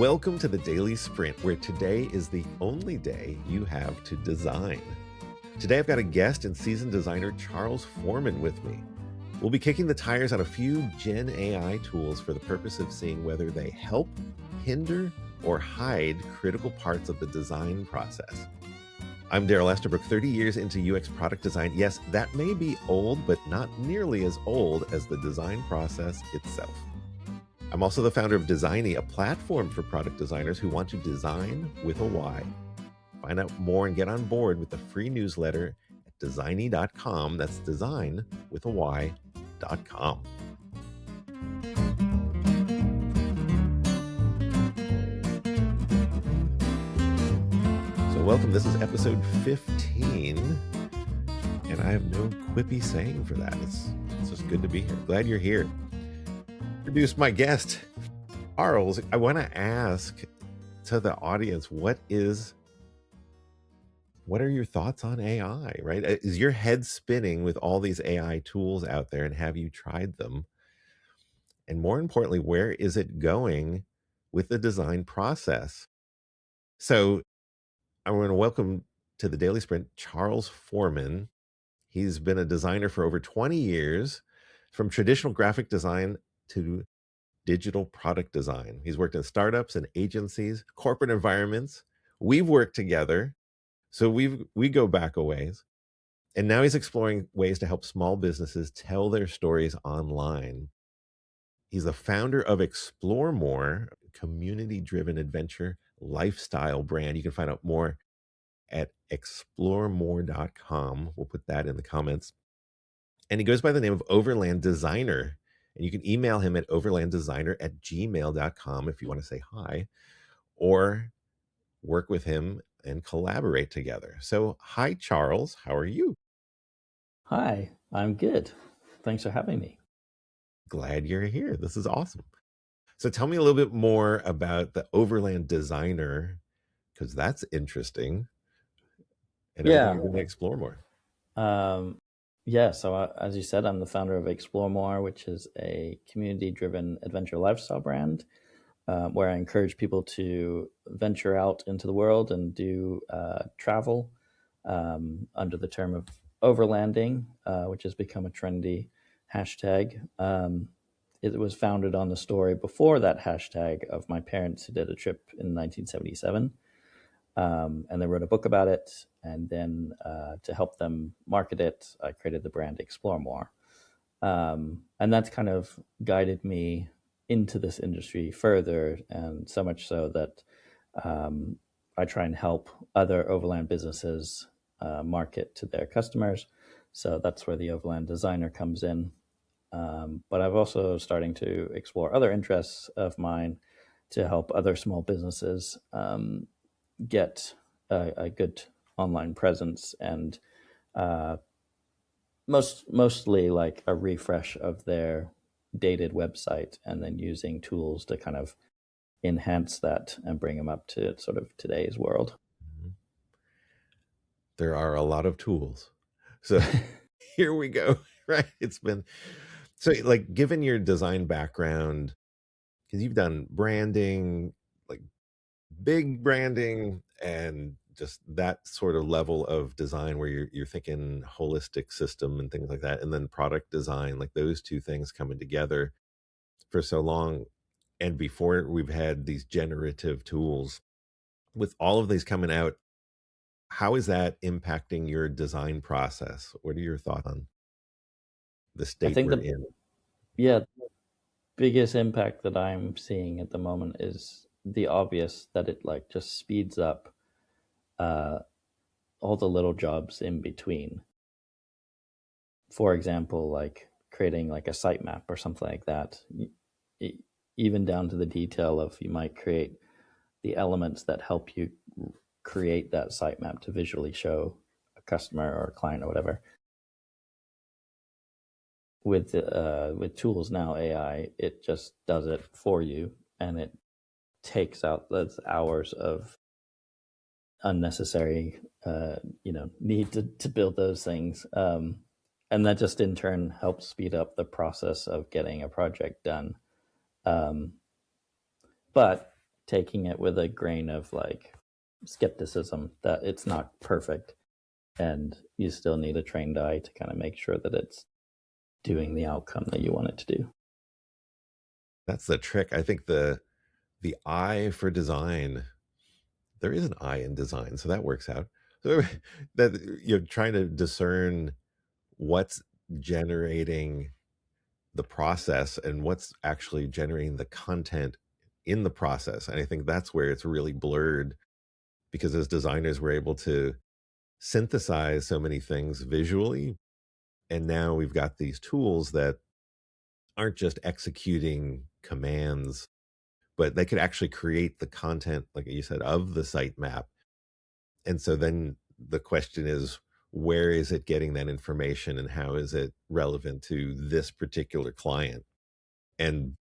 Welcome to the Daily Sprint, where today is the only day you have to design. Today I've got a guest and seasoned designer Charles Forman with me. We'll be kicking the tires on a few GenAI tools for the purpose of seeing whether they help, hinder, or hide critical parts of the design process. I'm Daryl Estabrook, 30 years into UX product design. Yes, that may be old, but not nearly as old as the design process itself. I'm also the founder of Designy, a platform for product designers who want to design with a Y. Find out more and get on board with the free newsletter at designy.com. That's design with a Y.com. So welcome. This is episode 15, and I have no quippy saying for that. It's just good to be here. Glad you're here. Introduce my guest, Charles. I want to ask to the audience, what are your thoughts on AI, right? Is your head spinning with all these AI tools out there, and have you tried them? And more importantly, where is it going with the design process? So I want to welcome to the Daily Sprint, Charles Forman. He's been a designer for over 20 years, from traditional graphic design to digital product design. He's worked in startups and agencies, corporate environments. We've worked together, so we go back a ways. And now he's exploring ways to help small businesses tell their stories online. He's the founder of Explmore, a community-driven adventure lifestyle brand. You can find out more at explmore.com. We'll put that in the comments. And he goes by the name of Overland Designer. And you can email him at overlanddesigner@gmail.com if you want to say hi, or work with him and collaborate together. So, hi, Charles. How are you? Hi, I'm good. Thanks for having me. Glad you're here. This is awesome. So tell me a little bit more about the Overland Designer, because that's interesting, and everything you're going to explore more. As you said, I'm the founder of Explmore, which is a community-driven adventure lifestyle brand where I encourage people to venture out into the world and do travel under the term of overlanding, which has become a trendy hashtag. It was founded on the story before that hashtag of my parents who did a trip in 1977. And they wrote a book about it. And then to help them market it, I created the brand Explmore. And that's kind of guided me into this industry further, and so much so that I try and help other overland businesses market to their customers. So that's where the Overland Designer comes in. But I've also starting to explore other interests of mine to help other small businesses get a good online presence and mostly like a refresh of their dated website, and then using tools to kind of enhance that and bring them up to sort of today's world. There are a lot of tools. So here we go, right? It's been, so like, given your design background, because you've done branding, like big branding, and just that sort of level of design where you're thinking holistic system and things like that, and then product design, like those two things coming together for so long. And before we've had these generative tools, with all of these coming out, how is that impacting your design process? What are your thoughts on the I state think we're the in? biggest impact that I'm seeing at the moment is the obvious that it like just speeds up all the little jobs in between. For example, like creating like a sitemap or something like that, even down to the detail of you might create the elements that help you create that sitemap to visually show a customer or a client or whatever. With tools now, AI, it just does it for you, and it takes out those hours of unnecessary need to build those things, and that just in turn helps speed up the process of getting a project done. But taking it with a grain of like skepticism that it's not perfect, and you still need a trained eye to kind of make sure that it's doing the outcome that you want it to do. That's the trick. I think the eye for design, there is an eye in design, so that works out. So that you're trying to discern what's generating the process and what's actually generating the content in the process. And I think that's where it's really blurred, because as designers, we're able to synthesize so many things visually. And now we've got these tools that aren't just executing commands, but they could actually create the content, like you said, of the sitemap. And so then the question is, where is it getting that information and how is it relevant to this particular client? And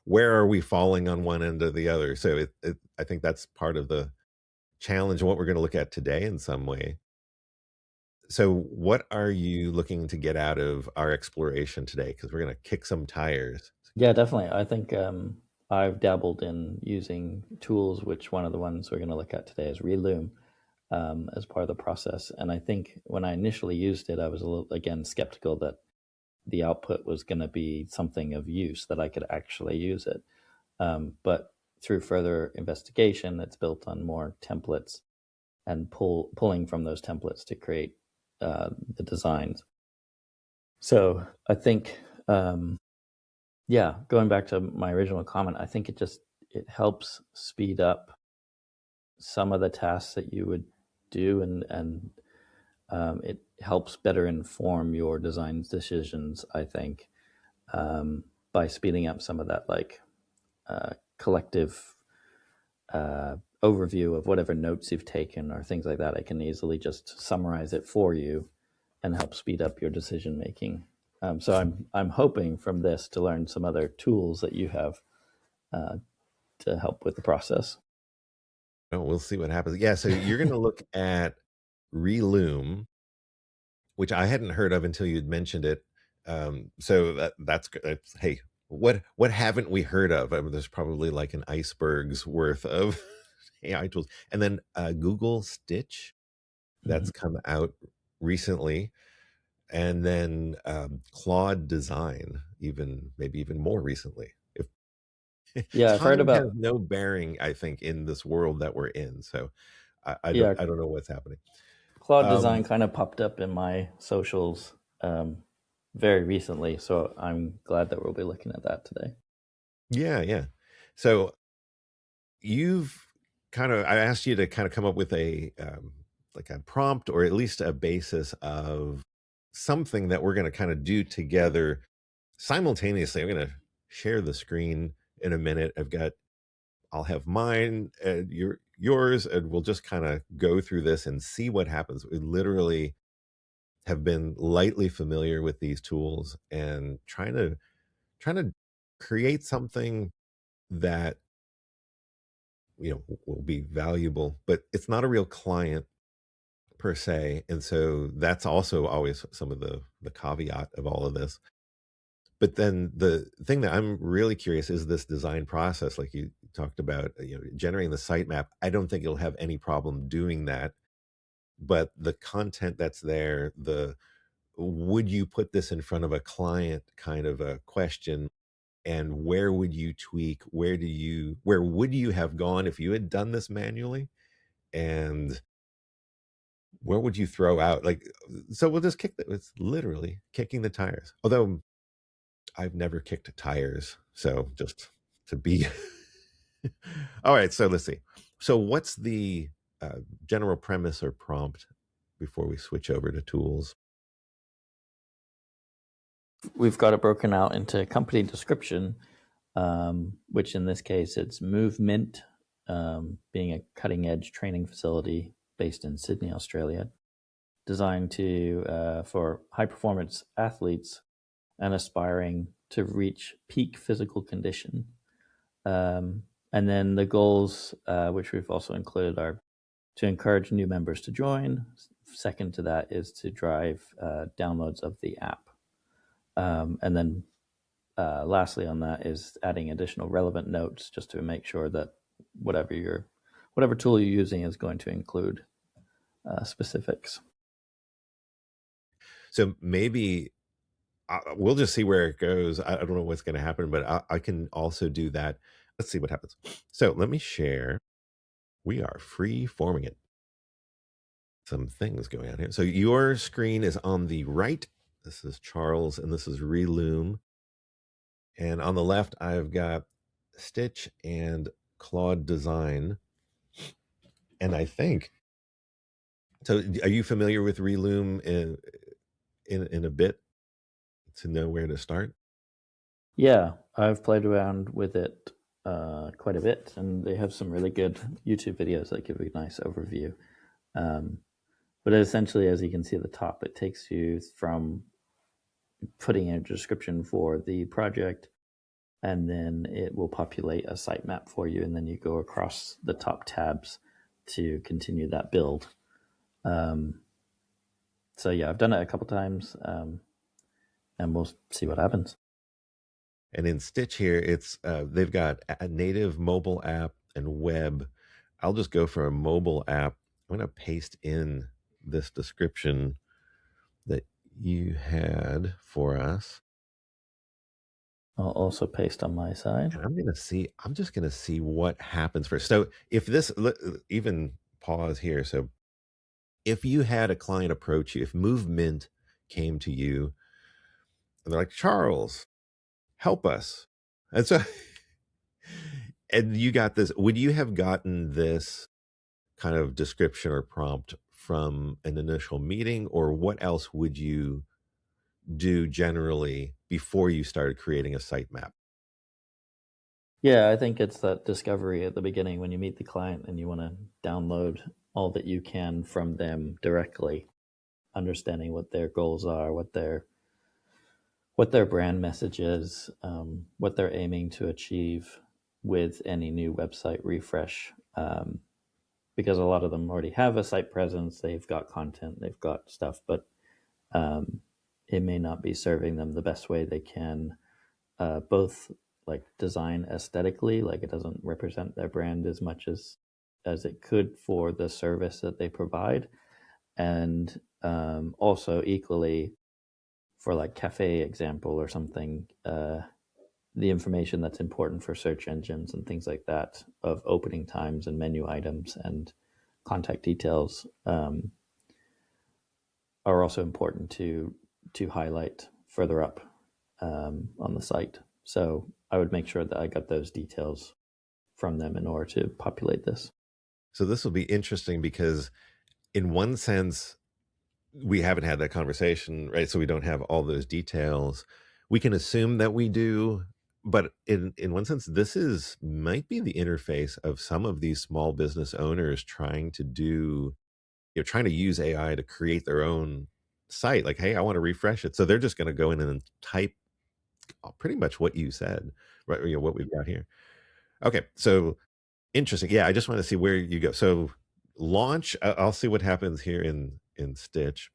where are we falling on one end or the other? So I think that's part of the challenge and what we're going to look at today in some way. So, what are you looking to get out of our exploration today? Because we're going to kick some tires. Yeah, definitely. I think I've dabbled in using tools, which one of the ones we're going to look at today is Reloom, as part of the process. And I think when I initially used it, I was a little, again, skeptical that the output was going to be something of use, that I could actually use it. But through further investigation, it's built on more templates and pulling from those templates to create the designs. So I think, yeah, going back to my original comment, I think it helps speed up some of the tasks that you would do, and it helps better inform your design decisions, I think, by speeding up some of that, like collective overview of whatever notes you've taken or things like that. I can easily just summarize it for you and help speed up your decision making. So I'm hoping from this to learn some other tools that you have uh, to help with the process. Oh, we'll see what happens. Yeah, so you're going to look at Reloom, which I hadn't heard of until you'd mentioned it. So that's hey, what haven't we heard of? I mean, there's probably like an iceberg's worth of AI tools, and then Google Stitch Mm-hmm. that's come out recently, and then Claude Design, even maybe even more recently. If Yeah, I've heard time has about no bearing, I think, in this world that we're in. So yeah. I don't know what's happening. Cloud design Um, kind of popped up in my socials very recently, so I'm glad that we'll be looking at that today. yeah, yeah. So you've I asked you to kind of come up with a like a prompt or at least a basis of something that we're going to kind of do together simultaneously. I'm going to share the screen in a minute. I'll have mine and yours, and we'll just kind of go through this and see what happens. We literally have been lightly familiar with these tools and trying to create something that will be valuable, but it's not a real client per se. And so that's also always some of the caveat of all of this. But then the thing that I'm really curious is this design process, like you talked about, generating the sitemap. I don't think you'll have any problem doing that. But the content that's there, the would you put this in front of a client kind of a question, and where would you tweak? Where would you have gone if you had done this manually? And where would you throw out? Like, so we'll just it's literally kicking the tires. Although I've never kicked tires. So just to be all right. So let's see. So what's the general premise or prompt before we switch over to tools? We've got it broken out into company description, which in this case it's Movement, being a cutting edge training facility based in Sydney, Australia, designed to for high performance athletes and aspiring to reach peak physical condition. And then the goals, which we've also included, are to encourage new members to join. Second to that is to drive downloads of the app. And then lastly on that is adding additional relevant notes just to make sure that whatever tool you're using is going to include specifics. So maybe we'll just see where it goes. I don't know what's going to happen, but I can also do that. Let's see what happens. So let me share. We are free forming it. Some things going on here. So your screen is on the right. This is Charles, and this is Reloom. And on the left, I've got Stitch and Claude Design. And I think so. Are you familiar with Reloom in a bit to know where to start? Yeah, I've played around with it quite a bit, and they have some really good YouTube videos that give a nice overview. But essentially, as you can see at the top, it takes you from putting in a description for the project, and then it will populate a sitemap for you, and then you go across the top tabs to continue that build. So yeah, I've done it a couple times, and we'll see what happens. And in Stitch here, it's they've got a native mobile app and web. I'll just go for a mobile app. I'm going to paste in this description that you had for us. I'll also paste on my side. And I'm just going to see what happens first. So if this, even pause here. So if you had a client approach you, if Movement came to you and they're like, Charles, help us. And so, and you got this, would you have gotten this kind of description or prompt from an initial meeting, or what else would you do generally before you started creating a sitemap? Yeah, I think it's that discovery at the beginning when you meet the client and you want to download all that you can from them directly, understanding what their goals are, what their brand message is, what they're aiming to achieve with any new website refresh. Because a lot of them already have a site presence, they've got content, they've got stuff, but it may not be serving them the best way they can, both like design aesthetically, like it doesn't represent their brand as much as it could for the service that they provide, and also equally for like cafe example or something, the information that's important for search engines and things like that of opening times and menu items and contact details, are also important to highlight further up on the site. So I would make sure that I got those details from them in order to populate this. So this will be interesting because in one sense, we haven't had that conversation, right? So we don't have all those details. We can assume that we do, but in one sense, this is might be the interface of some of these small business owners trying to do, trying to use AI to create their own site. Like, hey, I want to refresh it, so they're just going to go in and type pretty much what you said, right? What we've got here. Okay, so interesting. Yeah, I just want to see where you go. So launch. I'll see what happens here in Stitch.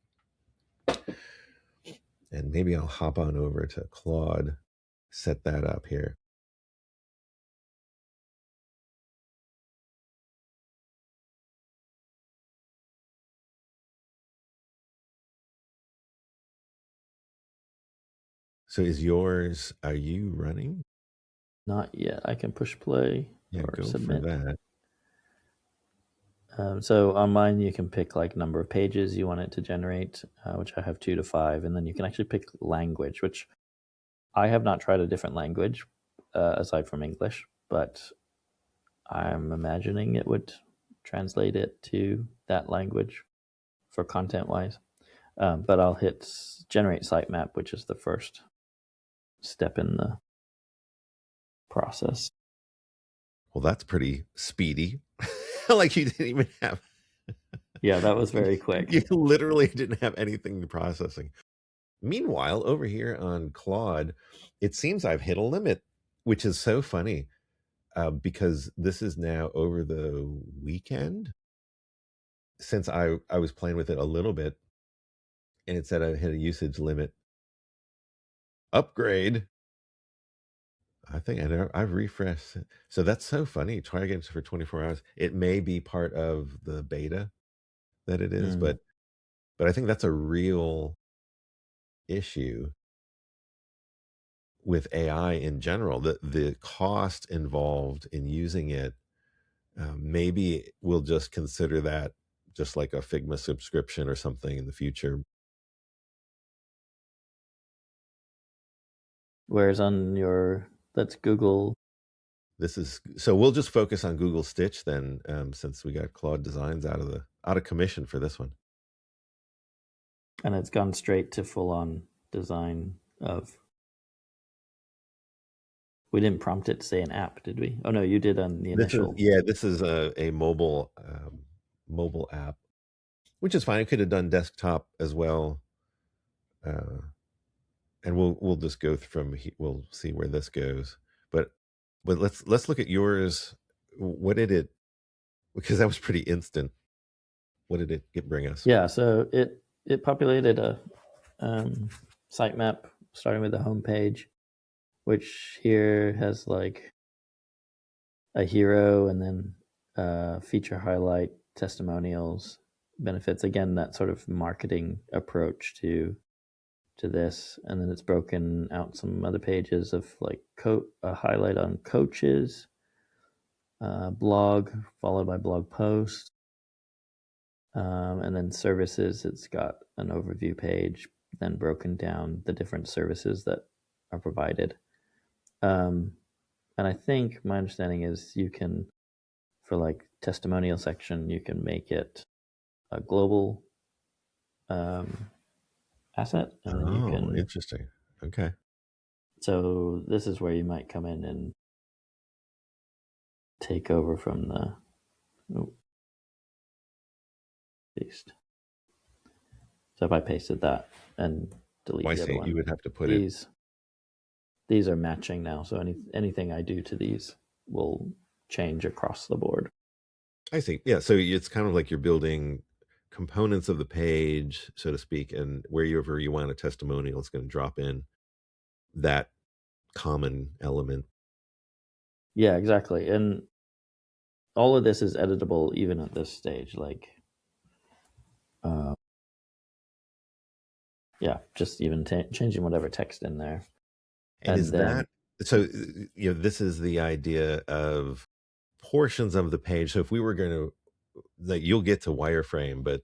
And maybe I'll hop on over to Claude, set that up here. So is yours, are you running? Not yet. I can push play Yeah, or go for submit. that. So on mine, you can pick like number of pages you want it to generate, which I have 2 to 5, and then you can actually pick language, which I have not tried a different language aside from English, but I'm imagining it would translate it to that language for content wise. But I'll hit generate sitemap, which is the first step in the process. Well, that's pretty speedy. Like you didn't even have, Yeah, that was very you quick. literally didn't have anything processing. Meanwhile, over here on Claude, it seems I've hit a limit, which is so funny because this is now over the weekend since I was playing with it a little bit, and it said I hit a usage limit. Upgrade. I think I've refreshed it. So that's so funny. Try again for 24 hours. It may be part of the beta that it is, Mm. but I think that's a real issue with AI in general. The cost involved in using it, maybe we'll just consider that just like a Figma subscription or something in the future. Whereas on your, that's Google, This is so we'll just focus on Google Stitch then, since we got Claude Designs out of commission for this one. and it's gone straight to full on design of. We didn't prompt it to say an app, did we? Oh no, you did on the initial. This is a mobile app, which is fine. It could have done desktop as well, uh, and we'll just go from we'll see where this goes. But let's look at yours. What did it? Because that was pretty instant. What did it bring us? Yeah, so it populated a sitemap starting with the home page, which here has like a hero and then feature highlight, testimonials, benefits. Again, that sort of marketing approach to this, and then it's broken out some other pages of like a highlight on coaches, blog followed by blog post, and then services. It's got an overview page, then broken down the different services that are provided. And I think my understanding is you can, for like testimonial section, you can make it a global asset, and then you Oh, can. interesting. Okay. So this is where you might come in and take over from the paste. So if I pasted that and delete Well, I the other see. one, You would have to put it. these are matching now. So anything I do to these will change across the board. I see. Yeah. So it's kind of like you're building components of the page, so to speak, and wherever you want a testimonial, it's going to drop in that common element. Yeah, exactly. And all of this is editable even at this stage. Like, uh, yeah, just even changing whatever text in there. And And is then, that so? This is the idea of portions of the page. So if we were going to, like, you'll get to wireframe, but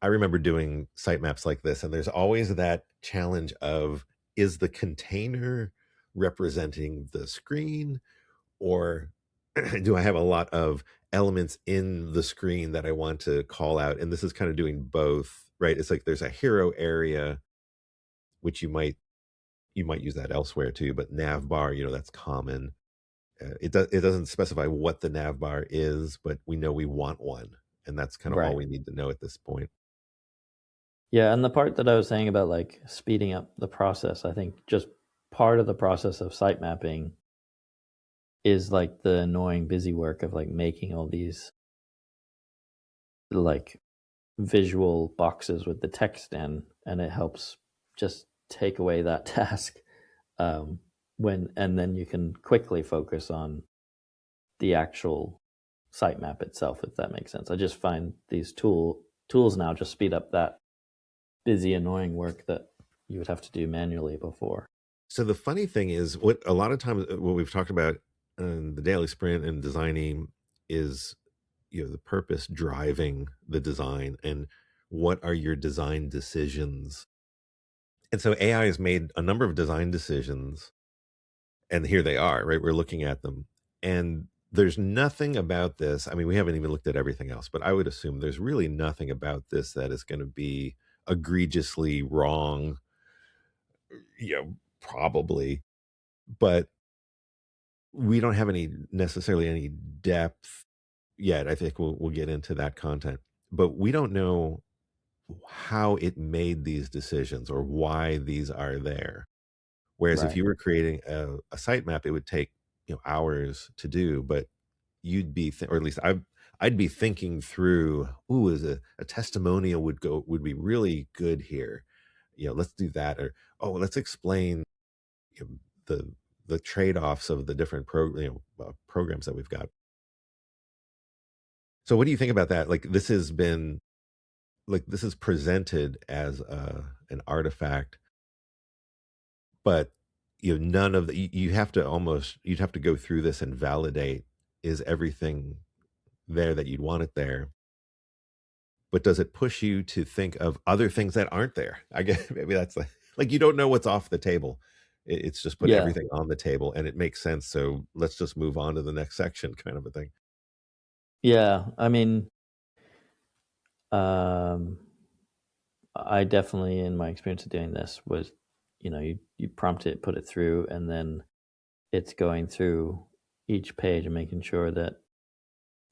I remember doing sitemaps like this, and there's always that challenge of, is the container representing the screen, or do I have a lot of elements in the screen that I want to call out? And this is kind of doing both, right? It's like there's a hero area, which you might use that elsewhere too, but nav bar, that's common. It doesn't specify what the nav bar is, but we know we want one, and that's kind of all right. we need to know at this point. Yeah. And the part that I was saying about like speeding up the process, I think just part of the process of site mapping is like the annoying busy work of like making all these like visual boxes with the text in, and it helps just take away that task, and then you can quickly focus on the actual sitemap itself, if that makes sense. I just find these tools now just speed up that busy annoying work that you would have to do manually before. So the funny thing is, what a lot of times what we've talked about in the daily sprint and designing is, the purpose driving the design, and what are your design decisions. And so AI has made a number of design decisions, and here they are, right? We're looking at them, and there's nothing about this. I mean, we haven't even looked at everything else, but I would assume there's really nothing about this that is going to be egregiously wrong, probably. But we don't have necessarily any depth yet. I think we'll get into that content, but we don't know how it made these decisions or why these are there. Whereas if Right. you were creating a sitemap, it would take hours to do, but you'd be, or at least I'd be thinking through, ooh, is a testimonial would be really good here. Let's do that, or, oh, let's explain, you know, the the trade-offs of the different programs that we've got. So what do you think about that? Like, this has been like, this is presented as an artifact, but, none of the you have to almost you'd have to go through this and validate, is everything there that you'd want it there? But does it push you to think of other things that aren't there? I guess maybe that's like you don't know what's off the table. It's just put Yeah, everything on the table and it makes sense. So let's just move on to the next section, kind of a thing. yeah. I mean, um, I definitely, in my experience of doing this, was, you prompt it, put it through, and then it's going through each page and making sure that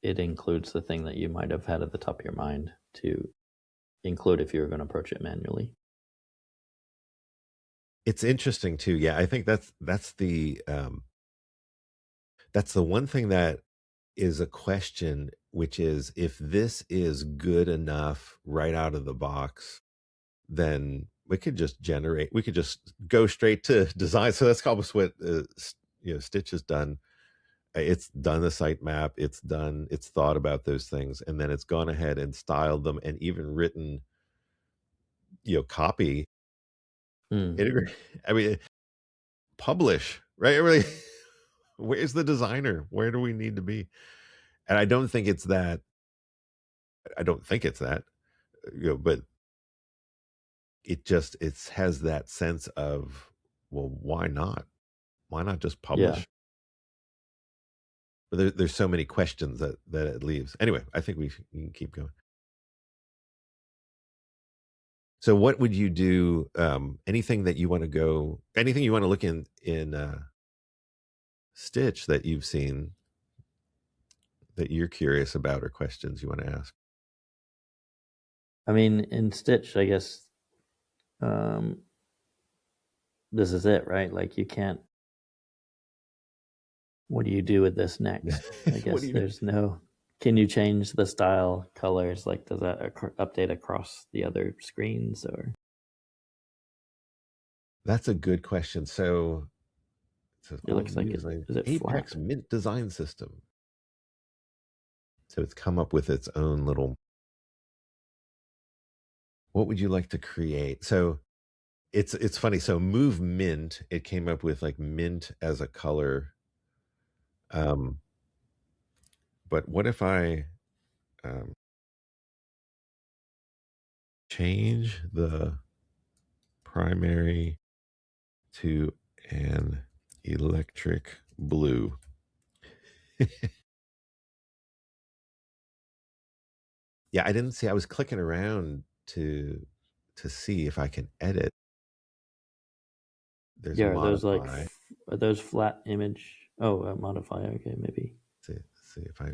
it includes the thing that you might have had at the top of your mind to include if you were going to approach it manually. It's interesting too. Yeah, I think that's the one thing that is a question, which is if this is good enough right out of the box, then we could just go straight to design. So that's almost what Stitch has done. It's done the sitemap, it's thought about those things, and then it's gone ahead and styled them and even written, copy, Mm, integrate. I mean, publish, right? Really, where's the designer? Where do we need to be? And I don't think it's that. I don't think it's that, but it has that sense of, well, why not? Why not just yeah. publish? But there's so many questions that it leaves. Anyway, I think we can keep going. So what would you do? Anything you want to look in Stitch that you've seen that you're curious about or questions you want to ask? I mean, in Stitch, I guess um, this is it, right? Like, you can't. What do you do with this next? I What do guess you? there's no. Can you change the style, colors? Like, does that update across the other screens, or That's a good question. So it says it all looks like view it? design Is it Apex flat? Mint design system. So it's come up with its own little. What would you like to create? So it's funny. So Move Mint, it came up with like mint as a color. Um, but what if I um, change the primary to an electric blue? Yeah, I didn't see. I was clicking around to see if I can edit. There's Yeah, are those like modify. are those flat image? Oh, modify. Okay, maybe. See if I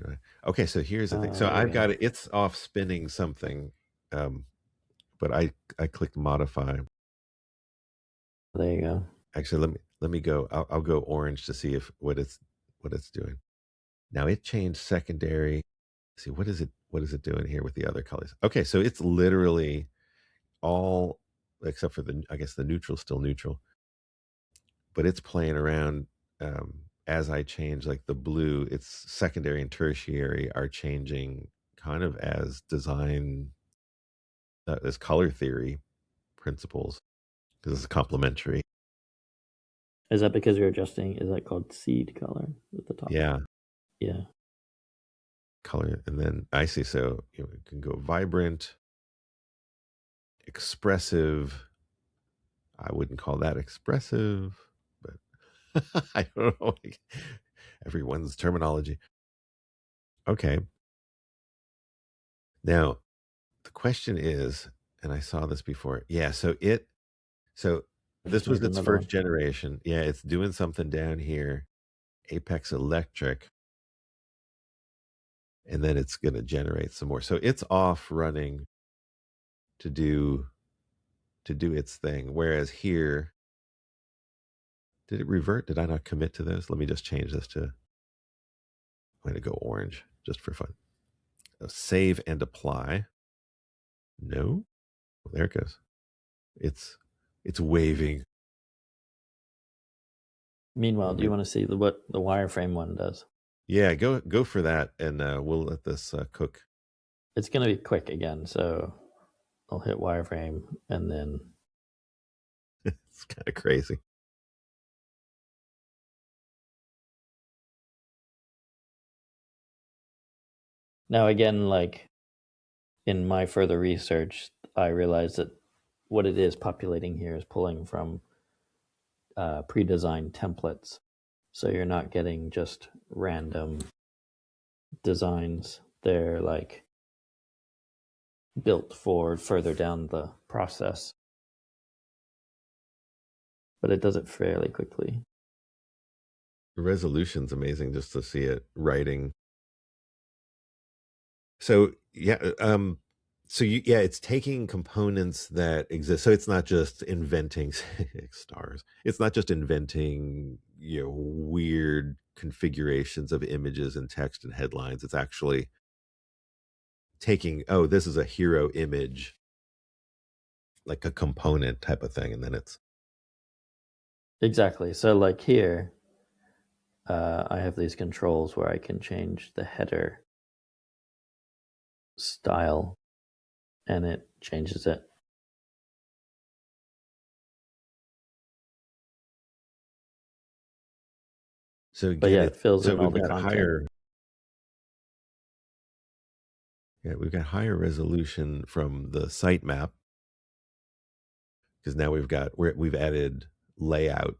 okay. So here's the thing. So There you I've go. got it. It's off spinning something, um, but I clicked modify. There you go. Actually, let me go. I'll go orange to see if what it's doing. Now it changed secondary. See what is it doing here with the other colors? Okay, so it's literally all except for the I guess the neutral still neutral, but it's playing around as I change like the blue. It's secondary and tertiary are changing kind of as design as color theory principles because it's complementary. Is that because you're adjusting? Is that called seed color at the top? Yeah, Yeah. color, and then I see. So it can go vibrant, expressive. I wouldn't call that expressive, but I don't know. Everyone's terminology. Okay. Now, the question is, and I saw this before. Yeah, so I just this was made its another first one. generation. Yeah, it's doing something down here, Apex Electric, and then it's going to generate some more. So it's off running to do its thing. Whereas here, did it revert? Did I not commit to this? Let me just change this to, I'm going to go orange just for fun. Save and apply. No, there it goes. It's it's waving. Meanwhile, Or do you maybe, want to see what the wireframe one does? yeah, go for that, and we'll let this cook. It's going to be quick again, so I'll hit wireframe and then It's kind of crazy. now again, like in my further research, I realized that what it is populating here is pulling from pre-designed templates. So you're not getting just random designs. They're like built for further down the process, but it does it fairly quickly. The resolution's amazing just to see it writing. So yeah, yeah, it's taking components that exist. So it's not just inventing stars. It's not just inventing, weird configurations of images and text and headlines. It's actually taking, oh, this is a hero image, like a component type of thing, and then it's Exactly. So like here, I have these controls where I can change the header style and it changes it. so But again, yeah, it it fills so in all we've the got content. higher, yeah, we've got higher resolution from the sitemap because now we've added layout,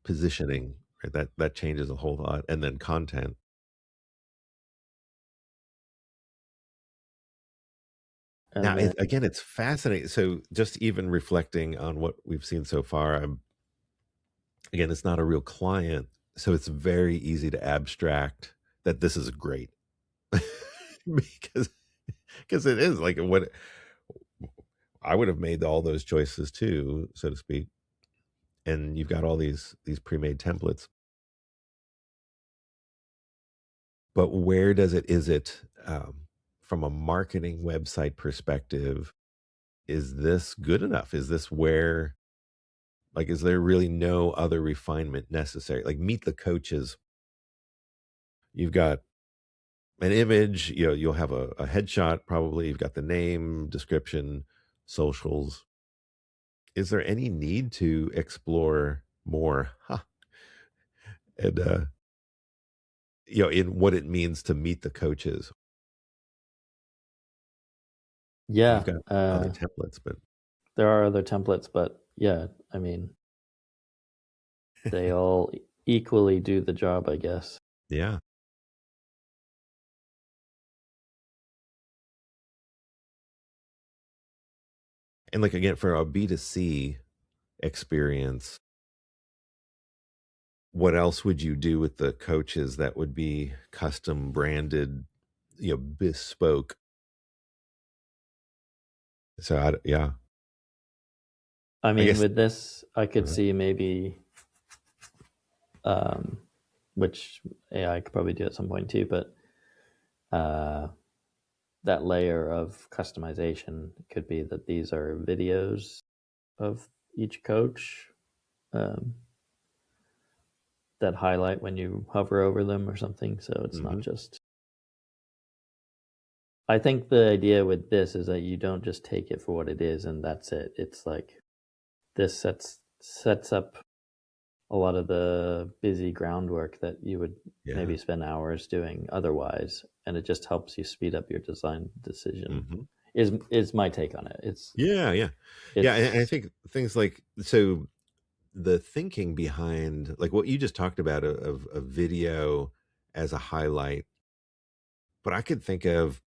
positioning, right? That changes a whole lot, and then content. Now, And then, again, it's fascinating. So, just even reflecting on what we've seen so far, again, it's not a real client, so it's very easy to abstract that this is great because it is like what I would have made all those choices too, so to speak. And you've got all these pre-made templates, but where does it? Is it from a marketing website perspective? Is this good enough? Is this where, like, is there really no other refinement necessary? Like, meet the coaches. You've got an image, you'll have a headshot, probably. You've got the name, description, socials. Is there any need to explore more? Huh. And, in what it means to meet the coaches? You've yeah, got other templates, but there are other templates, but yeah, I mean, they all equally do the job, I guess. yeah. And like, again, for a B2C experience, what else would you do with the coaches that would be custom branded, bespoke? So yeah, I I mean, guess. with this, I could uh, see maybe, um, which AI could probably do at some point too, but uh, that layer of customization could be that these are videos of each coach um, that highlight when you hover over them or something. So it's not mhm. just. I think the idea with this is that you don't just take it for what it is and that's it. It's like this sets up a lot of the busy groundwork that you would Yeah. maybe spend hours doing otherwise, and it just helps you speed up your design decision. Hmm. Is my take on it. Yeah, yeah, yeah. And I It's think things like, so the thinking behind, like what you just talked about, of a video as a highlight, but I could think of,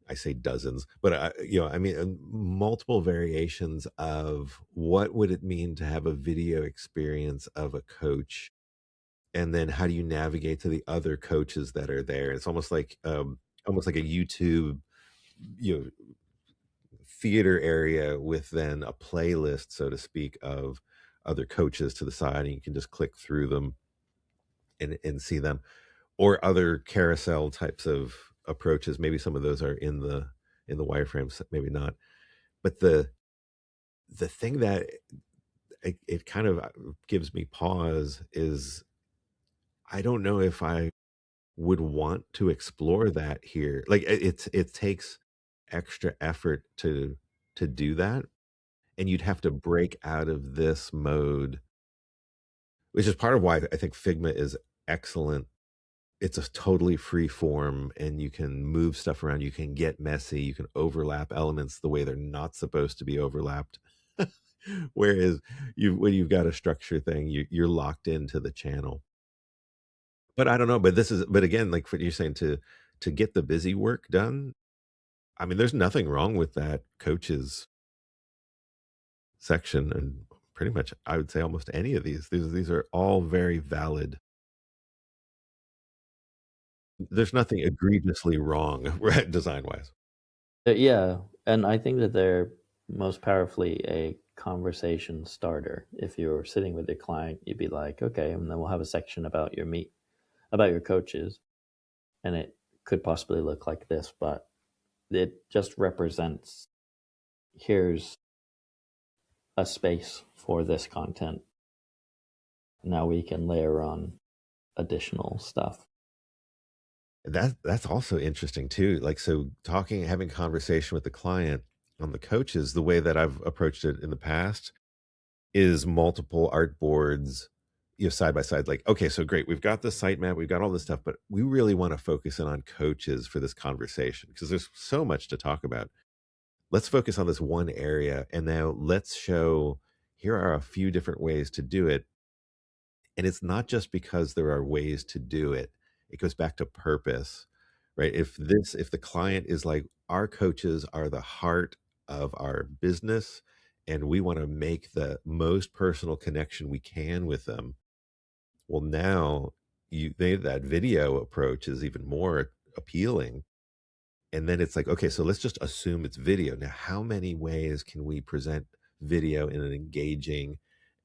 I say dozens, but I mean, multiple variations of what would it mean to have a video experience of a coach, and then how do you navigate to the other coaches that are there? It's almost like a YouTube, you know, theater area with then a playlist, so to speak, of other coaches to the side, and you can just click through them and see them, or other carousel types of approaches. Maybe some of those are in the wireframes, maybe not. But the thing that it kind of gives me pause. Is I don't know if I would want to explore that here. Like it takes extra effort to do that, and you'd have to break out of this mode, which is part of why I think Figma is excellent. It's a totally free form, and you can move stuff around, you can get messy, you can overlap elements the way they're not supposed to be overlapped. Whereas when you've got a structure thing, you're locked into the channel. But I don't know, but again, like what you're saying, to get the busy work done, I mean, there's nothing wrong with that coaches section, and pretty much I would say almost any of these are all very valid. There's nothing egregiously wrong, right, design-wise. Yeah, and I think that they're most powerfully a conversation starter. If you're sitting with your client, you'd be like, okay, and then we'll have a section about about your coaches, and it could possibly look like this, but it just represents here's a space for this content. Now we can layer on additional stuff. That's also interesting too. Like, so having conversation with the client on the coaches, the way that I've approached it in the past is multiple artboards, side by side. Like, okay, so great, we've got the sitemap, we've got all this stuff, but we really want to focus in on coaches for this conversation because there's so much to talk about. Let's focus on this one area, and now let's show here are a few different ways to do it. And it's not just because there are ways to do it. It goes back to purpose, right? If the client is like, our coaches are the heart of our business, and we want to make the most personal connection we can with them. Well, now that video approach is even more appealing. And then it's like, okay, so let's just assume it's video. Now, how many ways can we present video in an engaging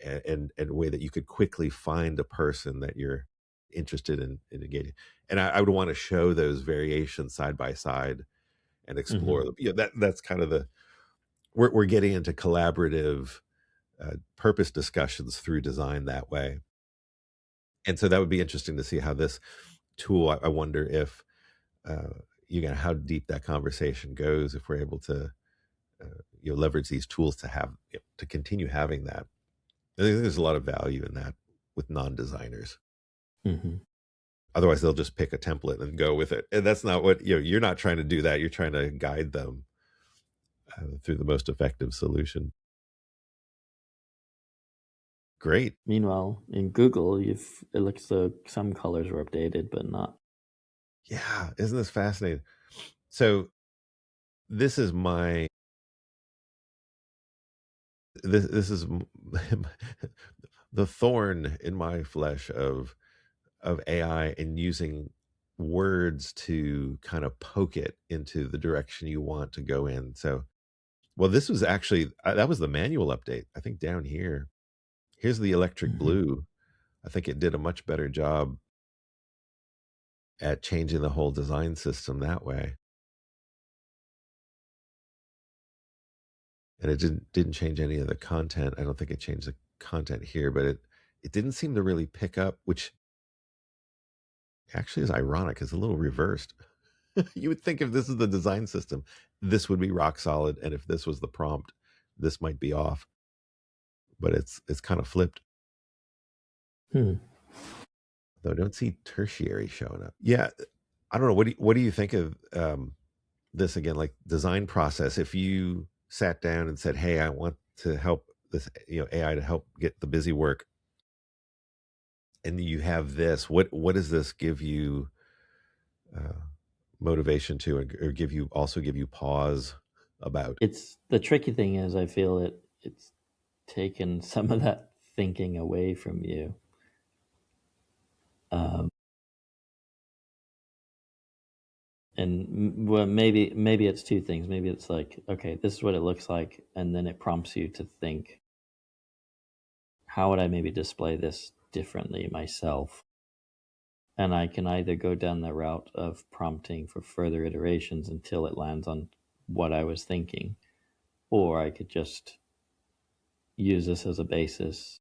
and a way that you could quickly find a person that you're interested in engaging? And I would want to show those variations side by side and explore Mm-hmm. them. That's kind of we're getting into collaborative purpose discussions through design that way. And so that would be interesting to see how this tool, I wonder if, uh, how deep that conversation goes if we're able to leverage these tools to have to continue having that. I think there's a lot of value in that with non-designers. Mm-hmm. Otherwise, they'll just pick a template and go with it, and that's not what you're not trying to do that. You're trying to guide them through the most effective solution. Great. Meanwhile, in Google, it looks like some colors were updated, but not. Yeah, isn't this fascinating? So this is my this is the thorn in my flesh of AI and using words to kind of poke it into the direction you want to go in. So, well, this was actually that was the manual update. I think down here, here's the electric Mm-hmm. blue. I think it did a much better job at changing the whole design system that way. And it didn't change any of the content. I don't think it changed the content here, but it didn't seem to really pick up, which actually is ironic. It's a little reversed. You would think if this is the design system, this would be rock solid, and if this was the prompt, this might be off. But it's kind of flipped. Hmm. Though I don't see tertiary showing up. Yeah, I don't know. What do you think of this again? Like design process. If you sat down and said, "Hey, I want to help this AI to help get the busy work," and you have this, what does this give you uh, motivation to, or give you pause about? It's the tricky thing is I feel it's taken some of that thinking away from you. Um, and well, maybe it's two things. Maybe it's like, okay, this is what it looks like, and then it prompts you to think, how would I maybe display this differently myself? And I can either go down the route of prompting for further iterations until it lands on what I was thinking, or I could just use this as a basis,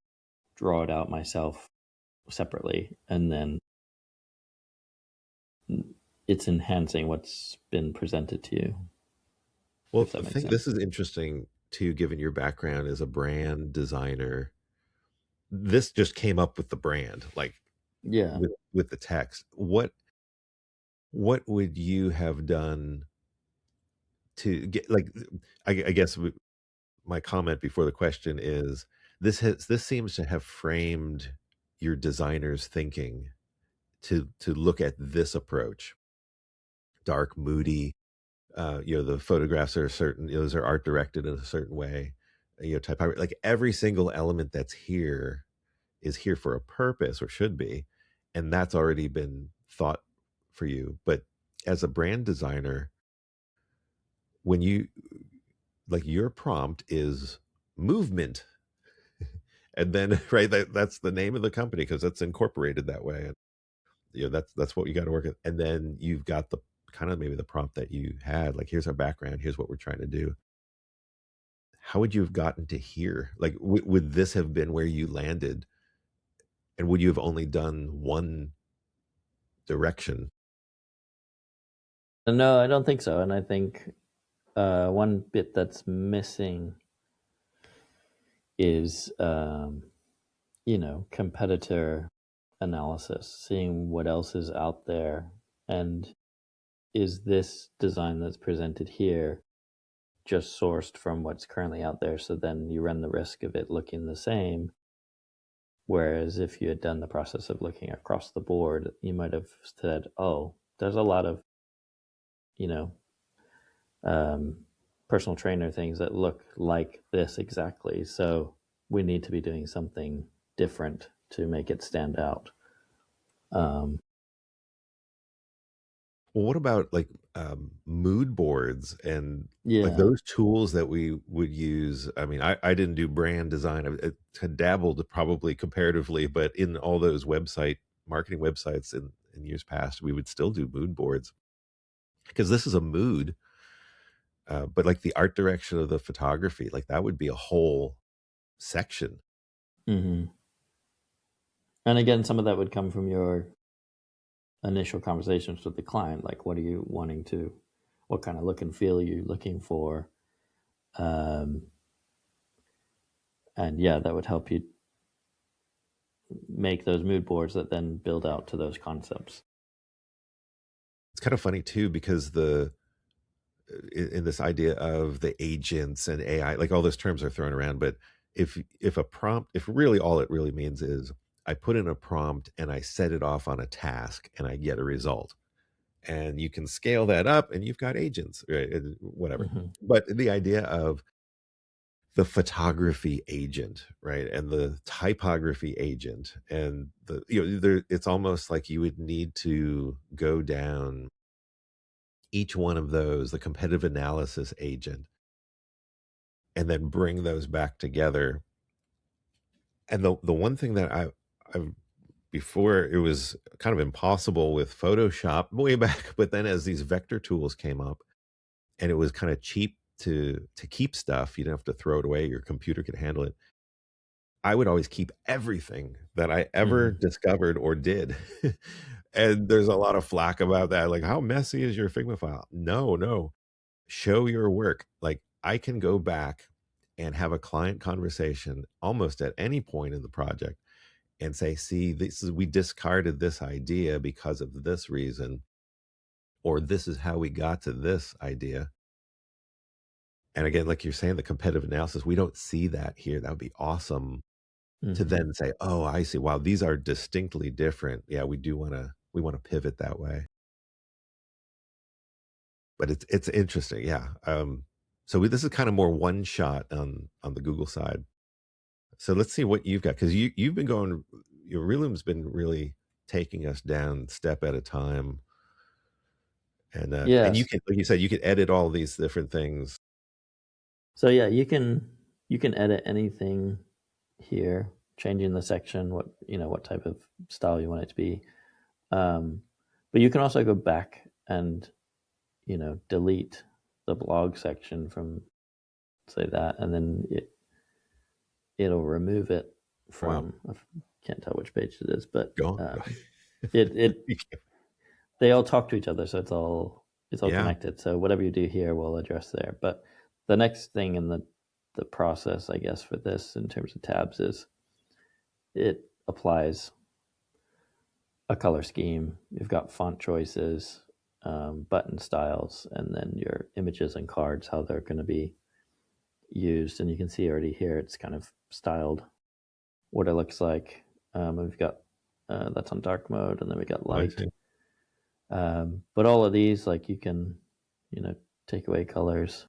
draw it out myself separately, and then it's enhancing what's been presented to you, Well, if that I makes think sense. this is interesting too, given your background as a brand designer. This just came up with the brand, like Yeah. with the text. What would you have done to get like I guess my comment before the question is this seems to have framed your designer's thinking to look at this approach. Dark, moody, the photographs are certain, those are art directed in a certain way. Typography, like every single element that's here is here for a purpose or should be, and that's already been thought for you. But as a brand designer, when you like your prompt is movement, and then right that's the name of the company because that's incorporated that way, and that's what you got to work with. And then you've got the kind of maybe the prompt that you had, like here's our background, here's what we're trying to do. How would you have gotten to here? Like would this have been where you landed, and would you have only done one direction? No, I don't think so. And I think one bit that's missing is, competitor analysis, seeing what else is out there. And is this design that's presented here just sourced from what's currently out there? So then you run the risk of it looking the same. Whereas if you had done the process of looking across the board, you might have said, oh, there's a lot of, you know, um, personal trainer things that look like this exactly. So we need to be doing something different to make it stand out. Um, Well, what about like mood boards and like yeah. those tools that we would use? I mean, I didn't do brand design. I had dabbled probably comparatively, but in all those marketing websites in years past, we would still do mood boards because this is a mood. But like the art direction of the photography, like that would be a whole section. Hmm. And again, some of that would come from your initial conversations with the client. Like, what are you wanting to, what kind of look and feel are you looking for? Um, and yeah, that would help you make those mood boards that then build out to those concepts. It's kind of funny too because the in this idea of the agents and AI, like all those terms are thrown around, but if a prompt, if really all it really means is I put in a prompt and I set it off on a task and I get a result, and you can scale that up and you've got agents, right? And whatever. Hmm. But the idea of the photography agent, right, and the typography agent, and it's almost like you would need to go down each one of those, the competitive analysis agent, and then bring those back together. And the one thing that I before it was kind of impossible with Photoshop way back, but then as these vector tools came up and it was kind of cheap to keep stuff, you didn't have to throw it away, your computer could handle it. I would always keep everything that I ever Hmm. discovered or did. And there's a lot of flack about that, like, "How messy is your Figma file?" No, no. Show your work. Like, I can go back and have a client conversation almost at any point in the project and say, "See, this is we discarded this idea because of this reason, or this is how we got to this idea." And again, like you're saying, the competitive analysis, we don't see that here. That would be awesome to Hmm. then say, "Oh, I see. Wow, these are distinctly different." Yeah, we wanna pivot that way. But it's interesting, yeah. So this is kind of more one shot on the Google side. So let's see what you've got because you've been going. Your Realum's been really taking us down step at a time, and you Yes. can, like you said, you can edit all these different things. So yeah, you can edit anything here, changing the section, what type of style you want it to be. Um, but you can also go back and delete the blog section from, say, that, and then it'll remove it Wow. from, I can't tell which page it is, but Go on. Go it You they all talk to each other, so it's all Yeah. connected. So whatever you do here will address there. But the next thing in the process, I guess, for this in terms of tabs is it applies a color scheme. You've got font choices, button styles, and then your images and cards, how they're going to be used. And you can see already here it's kind of styled what it looks like. We've got that's on dark mode, and then we got I light. see. But all of these, like you can, take away colors,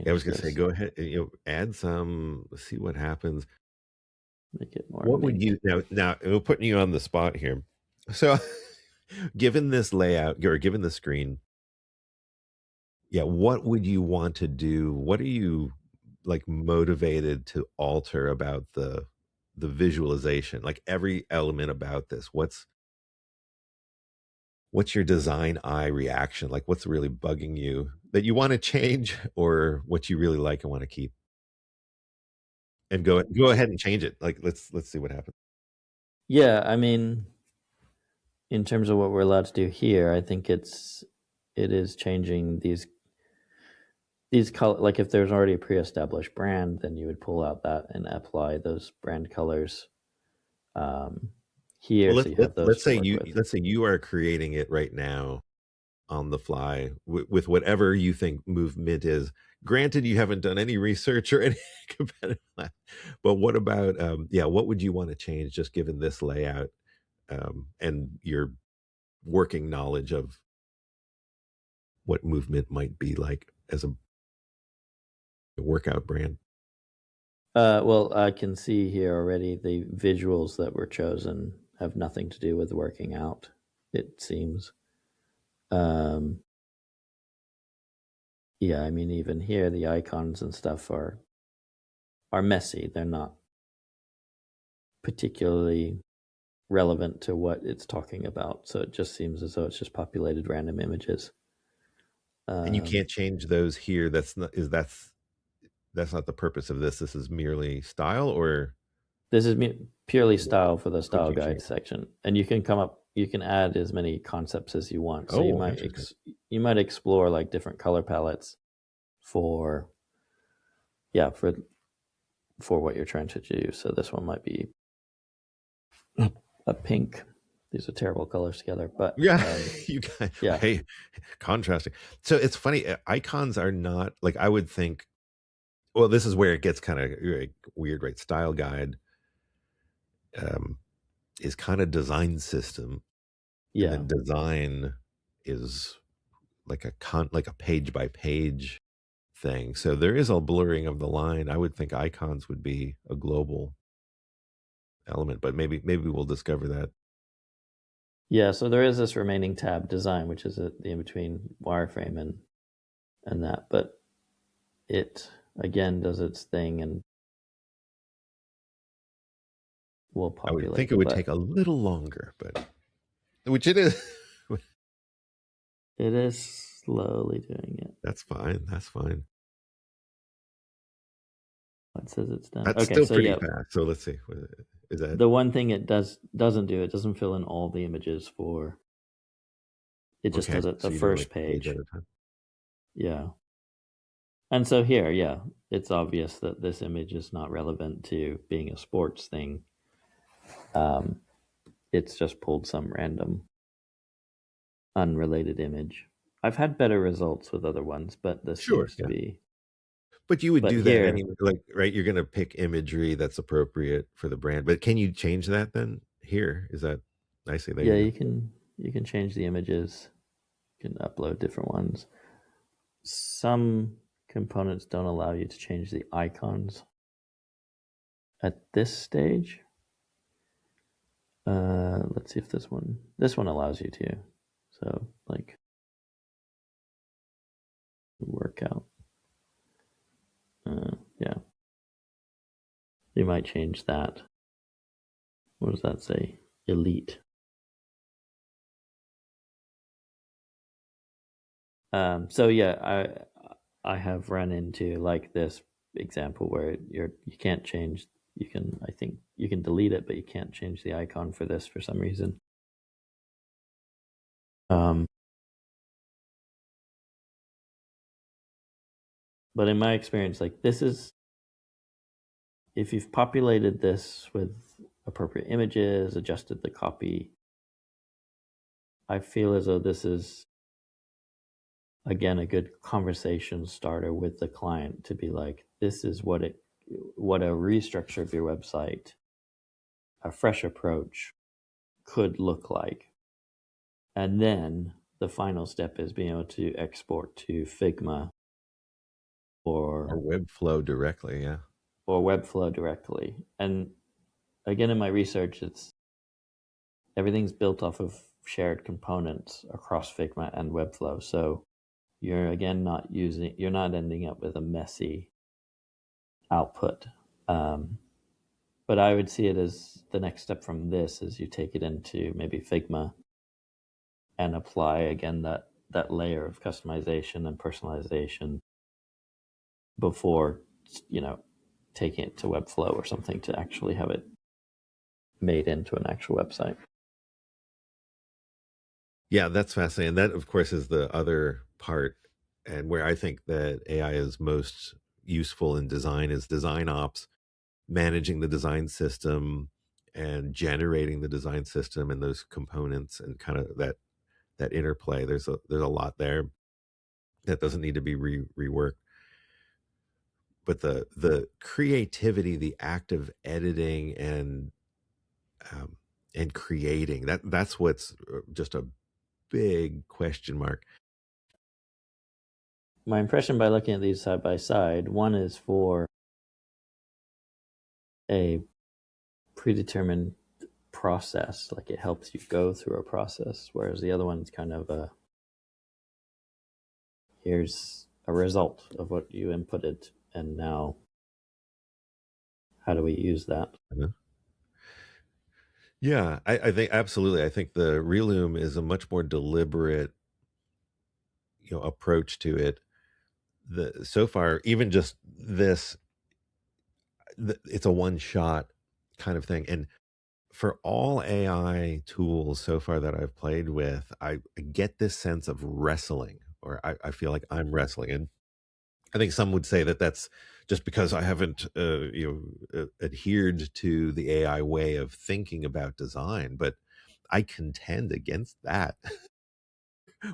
Yeah, I was change gonna say, this, go ahead, add some, let's see what happens. make it more What would mint. you now we're putting you on the spot here. So given this layout or given the screen, yeah, what would you want to do? What are you like motivated to alter about the visualization? Like every element about this. What's your design eye reaction? Like what's really bugging you that you want to change or what you really like and want to keep? And go ahead and change it. Like let's see what happens. Yeah, I mean, in terms of what we're allowed to do here, I think it is changing these color. Like if there's already a pre-established brand, then you would pull out that and apply those brand colors um, here, Well, so you have those to work with. let's say you are creating it right now on the fly with whatever you think movement is. Granted, you haven't done any research or any competitive, but what about yeah? What would you want to change just given this layout and your working knowledge of what movement might be like as a workout brand? Well, I can see here already the visuals that were chosen have nothing to do with working out. It seems. Um, yeah, I mean, even here the icons and stuff are messy. They're not particularly relevant to what it's talking about. So it just seems as though it's just populated random images. And you Um, can't change those here. That's not the purpose of this. This is merely style, or this is purely what style for the would style you guide change? section, and you can add as many concepts as you want. So Oh, interesting. you might explore like different color palettes for yeah for what you're trying to do. So this one might be a pink. These are terrible colors together, but Yeah, you got yeah, hey, contrasting. So it's funny, icons are not like I would think. Well, this is where it gets kind of weird, right? Style guide um, is kind of design system, and yeah, then design is like a page by page thing. So there is a blurring of the line. I would think icons would be a global element, but maybe we'll discover that. yeah. So there is this remaining tab design, which is the in between wireframe and that, but it again does its thing and will I would think populate. it would take But a little longer, but which it is. it is slowly doing it. That's fine. That's fine. It says it's done. That's Okay, still so pretty yeah, fast. So let's see. Is that the one thing it doesn't do, it doesn't fill in all the images for. It just okay? does it the So you do like first a page at page. a time. Yeah, and so here, yeah, it's obvious that this image is not relevant to being a sports thing. Um, it's just pulled some random unrelated image. I've had better results with other ones, but this Sure. seems to Yeah. be. But you would But do that here, anyway, like right? You're going to pick imagery that's appropriate for the brand. But can you change that then? Here is that. I see. There yeah, you go. you can change the images. You can upload different ones. Some components don't allow you to change the icons at this stage. Let's see if this one allows you to. So like workout. Yeah, you might change that. What does that say? Elite. So yeah, I have run into like this example where you can't change. You can, I think you can delete it, but you can't change the icon for this for some reason. Um, but in my experience, like this is, if you've populated this with appropriate images, adjusted the copy, I feel as though this is, again, a good conversation starter with the client to be like, this is what a restructure of your website, a fresh approach could look like. And then the final step is being able to export to Figma Or or Webflow directly, yeah. Webflow directly. And again, in my research, it's everything's built off of shared components across Figma and Webflow. So you're again you're not ending up with a messy output. Um, but I would see it as the next step from this is you take it into maybe Figma and apply again that layer of customization and personalization before, you know, taking it to Webflow or something to actually have it made into an actual website. Yeah, that's fascinating. That, of course, is the other part, and where I think that AI is most useful in design is design ops, managing the design system and generating the design system and those components and kind of that interplay. There's a lot there that doesn't need to be reworked. But the creativity, the act of editing um, and creating, that's what's just a big question mark. My impression by looking at these side by side, one is for a predetermined process, like it helps you go through a process, whereas the other one's kind of a here's a result of what you inputted, and now how do we use that? Uh-huh. Yeah, I think absolutely. I think the Reloom is a much more deliberate, approach to it. The so far, even just this, it's a one shot kind of thing. And for all AI tools so far that I've played with, I get this sense of wrestling, or I feel like I'm wrestling. And I think some would say that that's just because I haven't, adhered to the AI way of thinking about design. But I contend against that.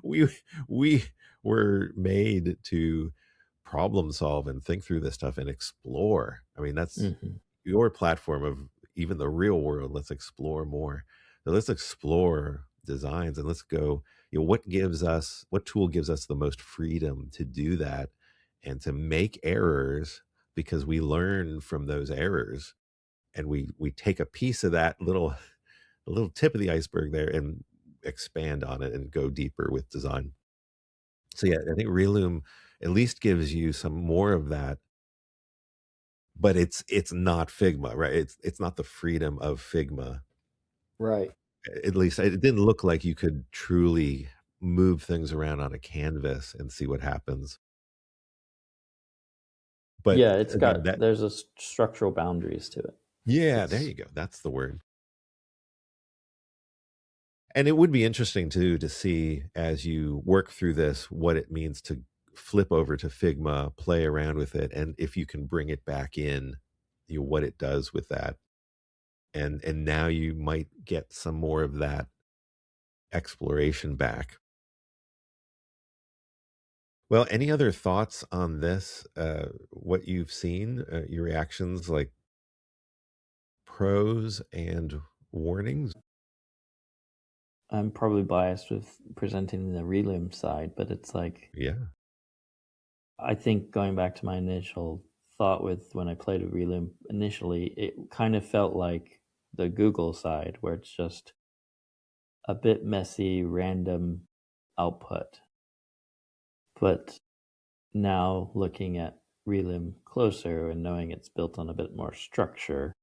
we we were made to problem solve and think through this stuff and explore. I mean, that's Mm-hmm. your platform of even the real world. Let's explore more. So let's explore designs and let's go, what tool gives us the most freedom to do that and to make errors, because we learn from those errors, and we take a piece of that little tip of the iceberg there and expand on it and go deeper with design. So yeah, I think Reloom at least gives you some more of that, but it's not Figma, right? It's not the freedom of Figma. Right. At least it didn't look like you could truly move things around on a canvas and see what happens. But Yeah, it's again, got there's a structural boundaries to it. yeah, there It's you go. That's the word. And it would be interesting too to see, as you work through this, what it means to flip over to Figma, play around with it, and if you can bring it back in, what it does with that. And now you might get some more of that exploration back. Well, any other thoughts on this? What you've seen, your reactions, like pros and warnings? I'm probably biased with presenting the Relim side, but it's like Yeah. I think going back to my initial thought with when I played with Relim initially, it kind of felt like the Google side where it's just a bit messy, random output. But now looking at Relim closer and knowing it's built on a bit more structure,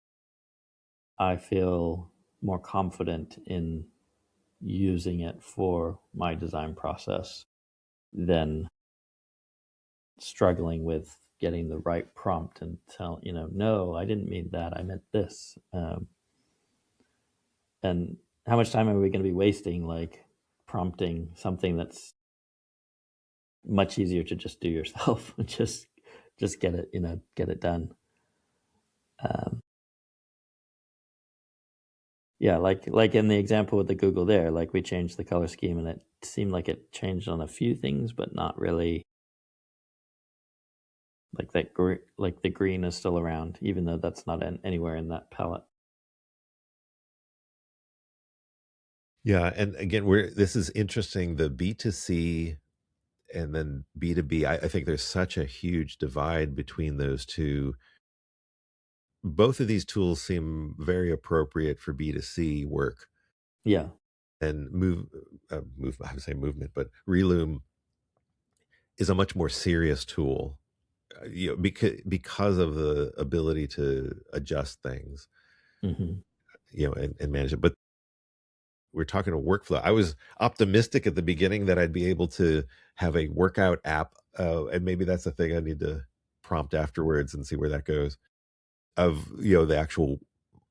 I feel more confident in using it for my design process than struggling with getting the right prompt and tell, no, I didn't mean that, I meant this. And how much time are we going to be wasting like prompting something that's much easier to just do yourself? just get it, get it done. Yeah, like in the example with the Google there, like we changed the color scheme and it seemed like it changed on a few things, but not really. Like like the green is still around, even though that's not anywhere in that palette. Yeah, and again, this is interesting, the B2C and then B2B. I think there's such a huge divide between those two. Both of these tools seem very appropriate for B2C work. Yeah. And I would say movement, but Reloom is a much more serious tool, because of the ability to adjust things, Mm-hmm. and manage it. But we're talking a workflow. I was optimistic at the beginning that I'd be able to have a workout app, and maybe that's the thing I need to prompt afterwards and see where that goes. Of the actual,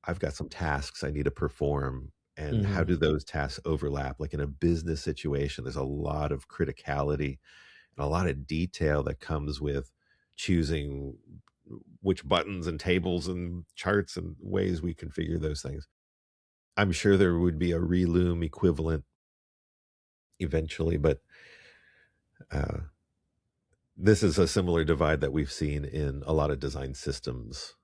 I've got some tasks I need to perform, and how Mm-hmm. do those tasks overlap? Like in a business situation, there's a lot of criticality and a lot of detail that comes with choosing which buttons and tables and charts and ways we configure those things. I'm sure there would be a Reloom equivalent eventually, but uh, this is a similar divide that we've seen in a lot of design systems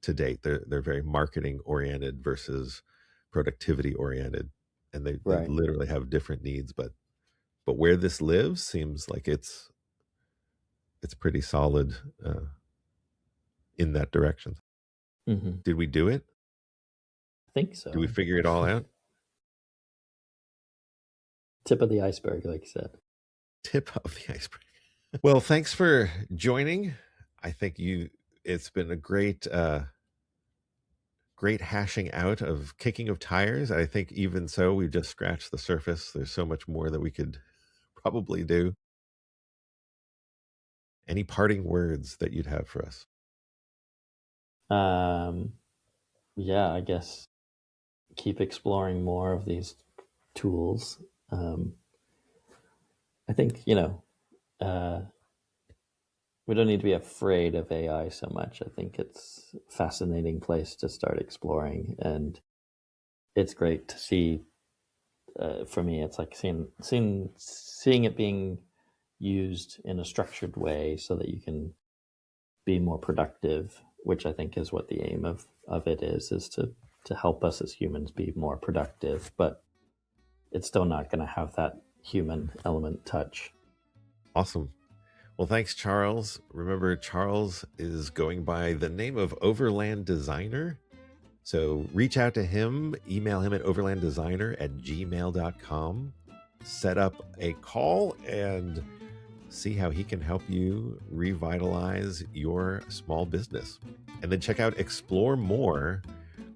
to date. They're very marketing oriented versus productivity oriented, and they Right. literally have different needs. But where this lives seems like it's pretty solid, in that direction. Mm-hmm. Did we do it? I think Did we so. figure it all out? Tip of the iceberg, like you said. Tip of the iceberg. Well, thanks for joining. I think it's been a great hashing out of kicking of tires. I think even so, we've just scratched the surface. There's so much more that we could probably do. Any parting words that you'd have for us? Um, yeah, I guess keep exploring more of these tools. I think, we don't need to be afraid of AI so much. I think it's a fascinating place to start exploring, and it's great to see. For me, it's like seeing it being used in a structured way so that you can be more productive, which I think is what the aim of it is to help us as humans be more productive, but it's still not going to have that human element touch. Awesome. Well, thanks, Charles. Remember, Charles is going by the name of Overland Designer. So reach out to him, email him at overlanddesigner@gmail.com, set up a call, and see how he can help you revitalize your small business. And then check out Explmore,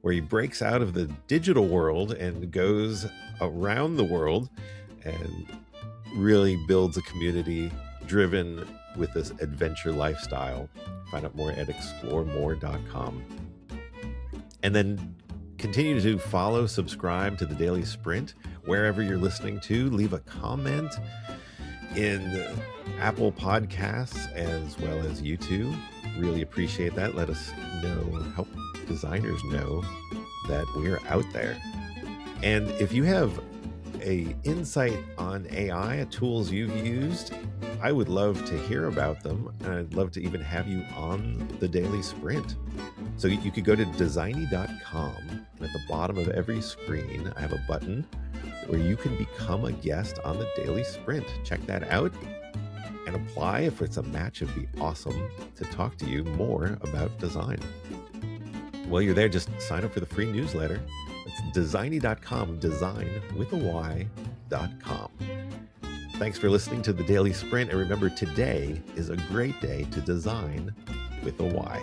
where he breaks out of the digital world and goes around the world and really builds a community driven with this adventure lifestyle. Find out more at exploremore.com. And then continue to follow, subscribe to the Daily Sprint wherever you're listening to. Leave a comment in Apple Podcasts as well as YouTube. Really appreciate that. Let us know, help designers know that we're out there. And if you have a insight on AI, tools you've used, I would love to hear about them. And I'd love to even have you on the Daily Sprint. So you could go to designy.com, and at the bottom of every screen, I have a button where you can become a guest on the Daily Sprint. Check that out and apply. If it's a match, it'd be awesome to talk to you more about design. While you're there, just sign up for the free newsletter. It's designy.com, design with a Y.com. Thanks for listening to the Daily Sprint. And remember, today is a great day to design with a Y.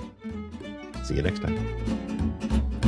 See you next time.